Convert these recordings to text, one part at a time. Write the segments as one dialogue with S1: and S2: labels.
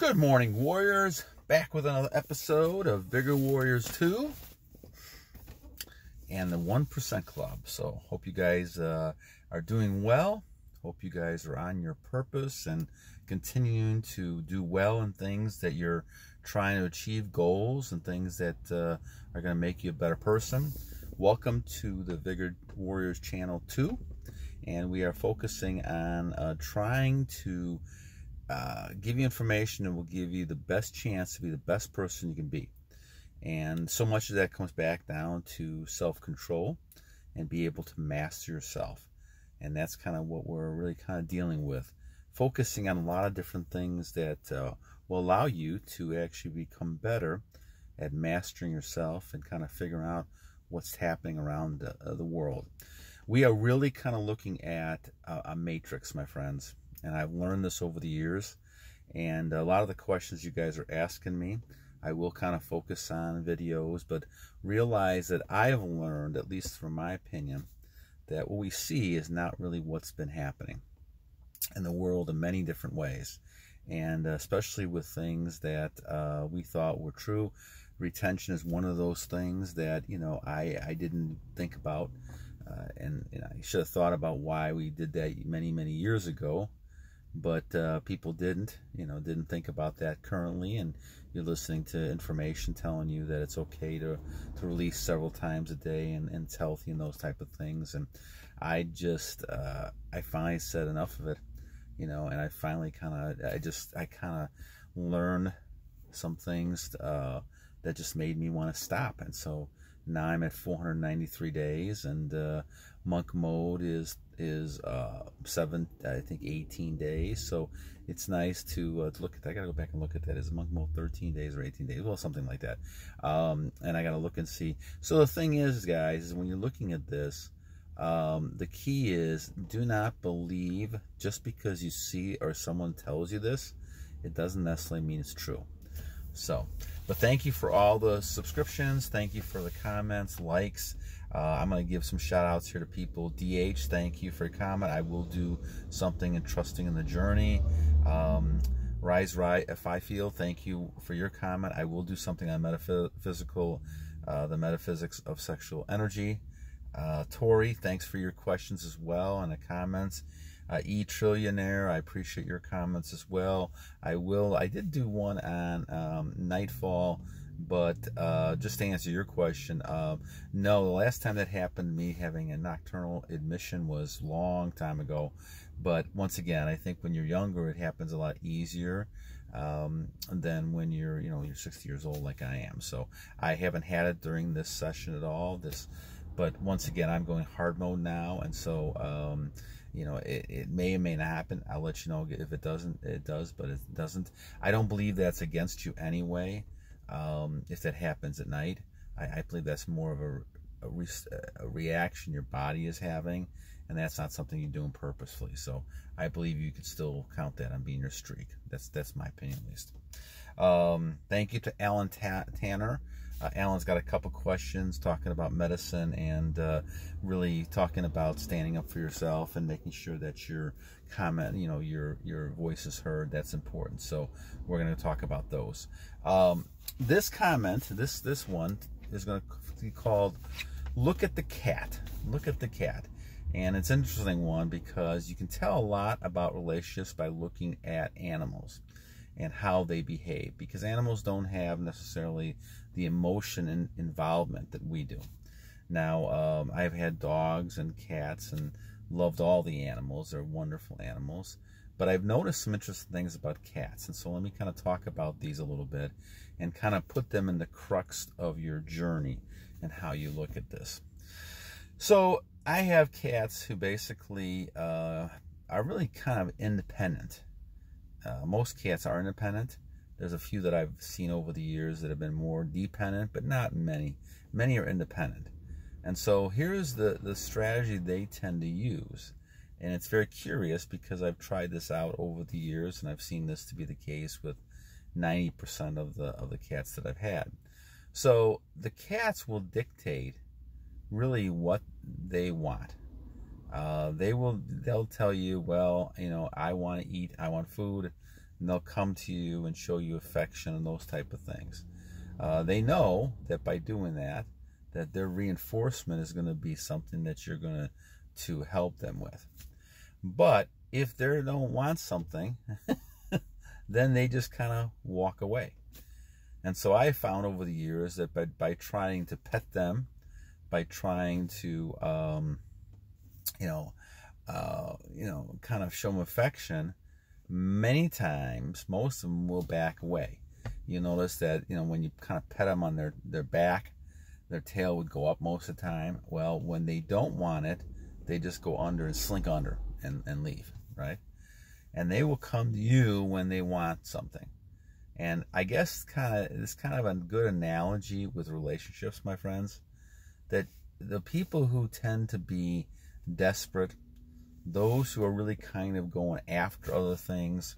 S1: Good morning, Warriors. Back with another episode of Vigor Warriors 2 and the 1% Club. So hope you guys are doing well. Hope you guys are on your purpose and continuing to do well in things that you're trying to achieve, goals and things that are going to make you a better person. Welcome to the Vigor Warriors Channel 2. And we are focusing on trying to give you information that will give you the best chance to be the best person you can be. And so much of that comes back down to self-control and be able to master yourself. And that's kind of what we're really kind of dealing with, focusing on a lot of different things that will allow you to actually become better at mastering yourself and kind of figuring out what's happening around the world. We are really kind of looking at a matrix, my friends. And I've learned this over the years, and a lot of the questions you guys are asking me, I will kind of focus on videos, but realize that I've learned, at least from my opinion, that what we see is not really what's been happening in the world in many different ways, and especially with things that we thought were true. Retention is one of those things that, you know, I didn't think about, and I should have thought about why we did that many years ago. But people didn't think about that currently, and you're listening to information telling you that it's okay to release several times a day and it's healthy and those type of things. And I just I finally said enough of it, and I finally kind of learned some things that just made me want to stop. And so now I'm at 493 days, and monk mode is 18 days. So it's nice to look at that. I gotta go back and look at that. Is monk mode 13 days or 18 days? Well, something like that. And I gotta look and see. So the thing is, guys, is when you're looking at this, the key is, do not believe just because you see or someone tells you this. It doesn't necessarily mean it's true. So, but thank you for all the subscriptions. Thank you for the comments, likes. I'm going to give some shout outs here to people. DH, thank you for your comment. I will do something in Trusting in the Journey. Rise Right, if I feel, thank you for your comment. I will do something on metaphysical, the metaphysics of sexual energy. Tori, thanks for your questions as well and the comments. E-Trillionaire, I appreciate your comments as well. I did do one on Nightfall, but just to answer your question, no, the last time that happened to me having a nocturnal admission was a long time ago. But once again, I think when you're younger, it happens a lot easier than when you're 60 years old like I am. So I haven't had it during this session at all. But once again, I'm going hard mode now, and so it may or may not happen. I'll let you know if it doesn't. It does, but it doesn't. I don't believe that's against you anyway. If that happens at night, I believe that's more of a reaction your body is having, and that's not something you're doing purposefully. So I believe you could still count that on being your streak. That's my opinion, at least. Thank you to Alan Tanner. Alan's got a couple questions talking about medicine and really talking about standing up for yourself and making sure that your comment, your voice is heard. That's important. So we're going to talk about those. This comment, this one is going to be called "Look at the Cat." Look at the cat. And it's an interesting one because you can tell a lot about relationships by looking at animals and how they behave, because animals don't have necessarily the emotion and involvement that we do. Now, I've had dogs and cats and loved all the animals. They're wonderful animals. But I've noticed some interesting things about cats. And so let me kind of talk about these a little bit and kind of put them in the crux of your journey and how you look at this. So I have cats who basically are really kind of independent. Most cats are independent. There's a few that I've seen over the years that have been more dependent, but not many. Many are independent. And so here's the strategy they tend to use. And it's very curious because I've tried this out over the years, and I've seen this to be the case with 90% of the cats that I've had. So the cats will dictate really what they want. They'll tell you, well, I want to eat, I want food. and they'll come to you and show you affection and those type of things. They know that by doing that, that their reinforcement is going to be something that you're going to help them with. But if they don't want something, then they just kind of walk away. And so I found over the years that by trying to pet them, by trying to, kind of show them affection, many times, most of them will back away. You notice that, when you kind of pet them on their back, their tail would go up most of the time. Well, when they don't want it, they just go under and slink under and leave, right? And they will come to you when they want something. And I guess it's kind of a good analogy with relationships, my friends, that the people who tend to be desperate, those who are really kind of going after other things,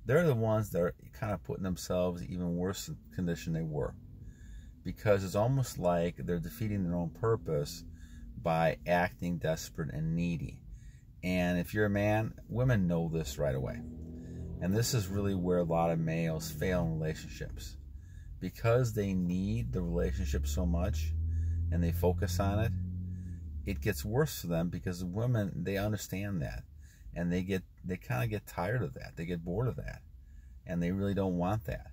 S1: they're the ones that are kind of putting themselves even worse condition they were. Because it's almost like they're defeating their own purpose by acting desperate and needy. And if you're a man, women know this right away. And this is really where a lot of males fail in relationships. Because they need the relationship so much and they focus on it, it gets worse for them, because the women, they understand that. And they kind of get tired of that. They get bored of that. And they really don't want that.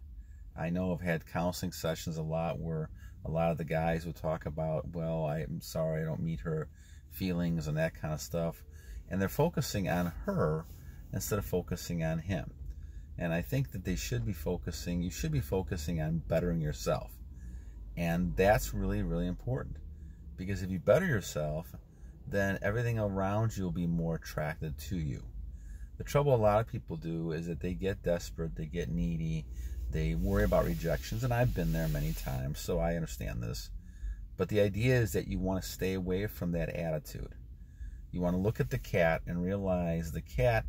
S1: I know I've had counseling sessions a lot where a lot of the guys would talk about, well, I'm sorry, I don't meet her feelings and that kind of stuff. And they're focusing on her instead of focusing on him. And I think that you should be focusing on bettering yourself. And that's really, really important. Because if you better yourself, then everything around you will be more attracted to you. The trouble a lot of people do is that they get desperate, they get needy, they worry about rejections, and I've been there many times, so I understand this. But the idea is that you want to stay away from that attitude. You want to look at the cat and realize the cat,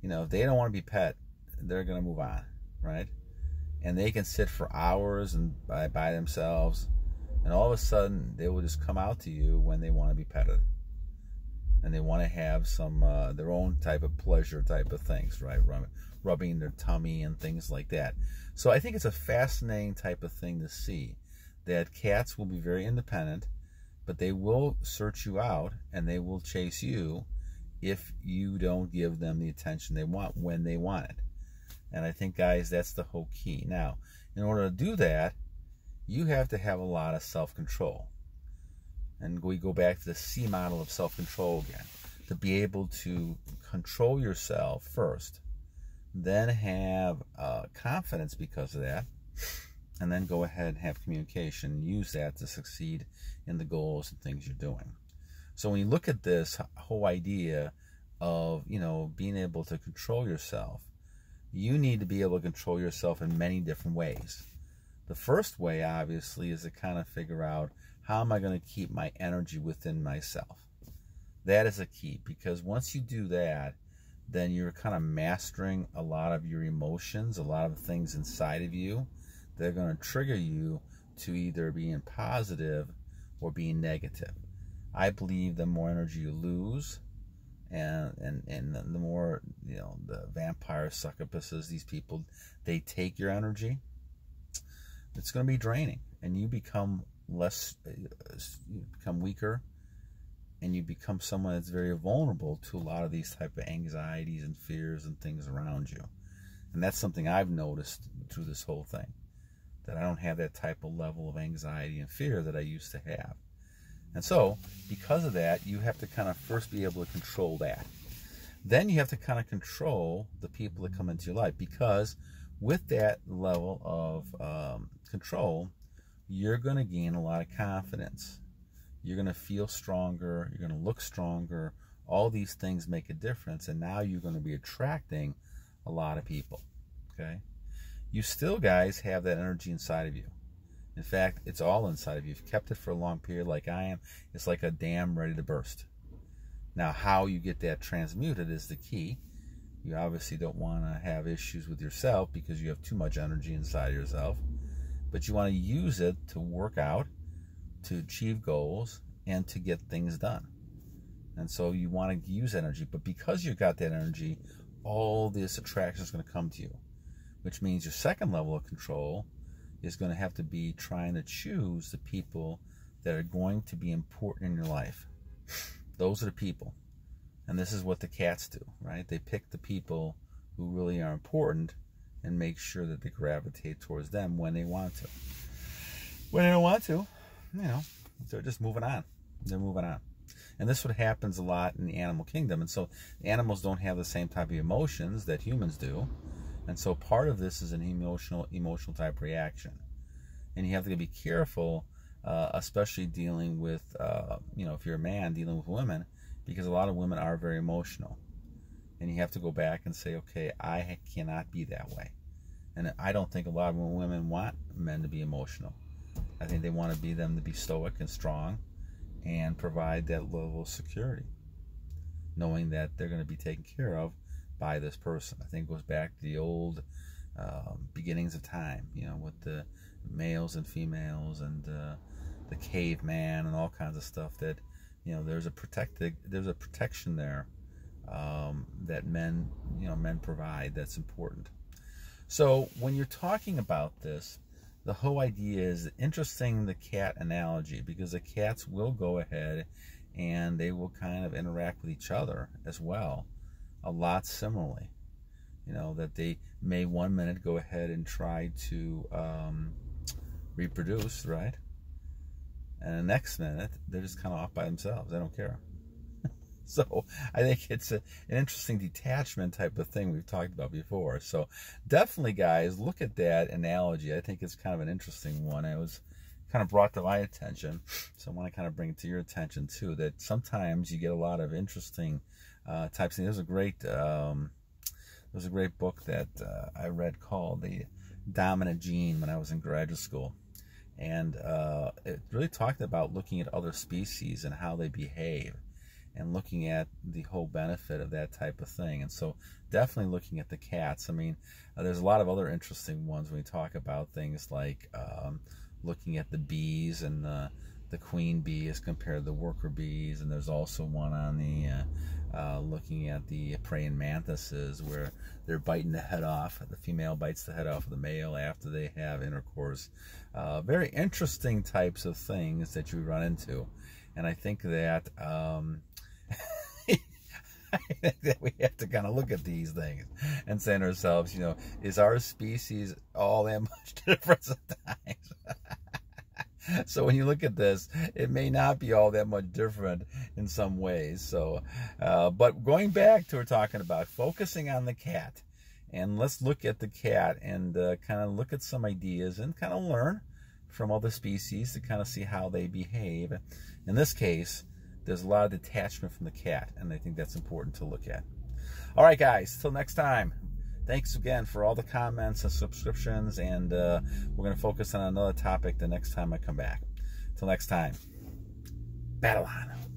S1: if they don't want to be pet, they're going to move on, right? And they can sit for hours and by themselves, and all of a sudden they will just come out to you when they want to be petted. And they want to have some their own type of pleasure type of things, right? Rubbing their tummy and things like that. So I think it's a fascinating type of thing to see, that cats will be very independent, but they will search you out and they will chase you if you don't give them the attention they want when they want it. And I think, guys, that's the whole key. Now, in order to do that, you have to have a lot of self-control. And we go back to the C model of self-control again. To be able to control yourself first, then have confidence because of that, and then go ahead and have communication. Use that to succeed in the goals and things you're doing. So when you look at this whole idea of, being able to control yourself, you need to be able to control yourself in many different ways. The first way, obviously, is to kind of figure out, how am I going to keep my energy within myself? That is a key, because once you do that, then you're kind of mastering a lot of your emotions, a lot of things inside of you that are going to trigger you to either being positive or being negative. I believe the more energy you lose, and the more, the vampire succubuses, these people, they take your energy, it's going to be draining, and you become weaker, and you become someone that's very vulnerable to a lot of these type of anxieties and fears and things around you. And that's something I've noticed through this whole thing, that I don't have that type of level of anxiety and fear that I used to have. And so, because of that, you have to kind of first be able to control that. Then you have to kind of control the people that come into your life, because with that level of control, you're going to gain a lot of confidence. You're going to feel stronger. You're going to look stronger. All these things make a difference, and now you're going to be attracting a lot of people, okay? You still, guys, have that energy inside of you. In fact, it's all inside of you. If you've kept it for a long period like I am, it's like a dam ready to burst. Now, how you get that transmuted is the key. You obviously don't want to have issues with yourself because you have too much energy inside of yourself. But you want to use it to work out, to achieve goals, and to get things done. And so you want to use energy. But because you've got that energy, all this attraction is going to come to you. which means your second level of control is going to have to be trying to choose the people that are going to be important in your life. Those are the people. And this is what the cats do, right? They pick the people who really are important and make sure that they gravitate towards them when they want to. When they don't want to, you know, they're just moving on. They're moving on. And this is what happens a lot in the animal kingdom. And so animals don't have the same type of emotions that humans do. And so part of this is an emotional type reaction. And you have to be careful, especially dealing with, you know, if you're a man dealing with women, because a lot of women are very emotional. And you have to go back and say, okay, I cannot be that way. And I don't think a lot of women want men to be emotional. I think they want to be them to be stoic and strong and provide that level of security, knowing that they're going to be taken care of by this person. I think it goes back to the old beginnings of time, you know, with the males and females and the caveman and all kinds of stuff that, you know, there's a protection there that men provide that's important. So when you're talking about this, the whole idea is interesting, the cat analogy, because the cats will go ahead and they will kind of interact with each other as well, a lot similarly. You know, that they may 1 minute go ahead and try to reproduce, right? And the next minute, they're just kind of off by themselves. They don't care. So I think it's an interesting detachment type of thing we've talked about before. So definitely, guys, look at that analogy. I think it's kind of an interesting one. It was kind of brought to my attention, so I want to kind of bring it to your attention too, that sometimes you get a lot of interesting types of things. There's a great book that I read called The Dominant Gene when I was in graduate school. And it really talked about looking at other species and how they behave, and looking at the whole benefit of that type of thing. And so definitely looking at the cats. I mean, there's a lot of other interesting ones when we talk about things like looking at the bees and the queen bee as compared to the worker bees. And there's also one on the looking at the praying mantises, where they're biting the head off. The female bites the head off of the male after they have intercourse. Very interesting types of things that you run into. And I think that that we have to kind of look at these things and say to ourselves, you know, is our species all that much different sometimes? So when you look at this, it may not be all that much different in some ways. So, but going back to what we're talking about, focusing on the cat, and let's look at the cat and kind of look at some ideas and kind of learn from other species to kind of see how they behave. In this case, there's a lot of detachment from the cat, and I think that's important to look at. All right, guys, till next time. Thanks again for all the comments and subscriptions, and we're going to focus on another topic the next time I come back. Till next time, battle on.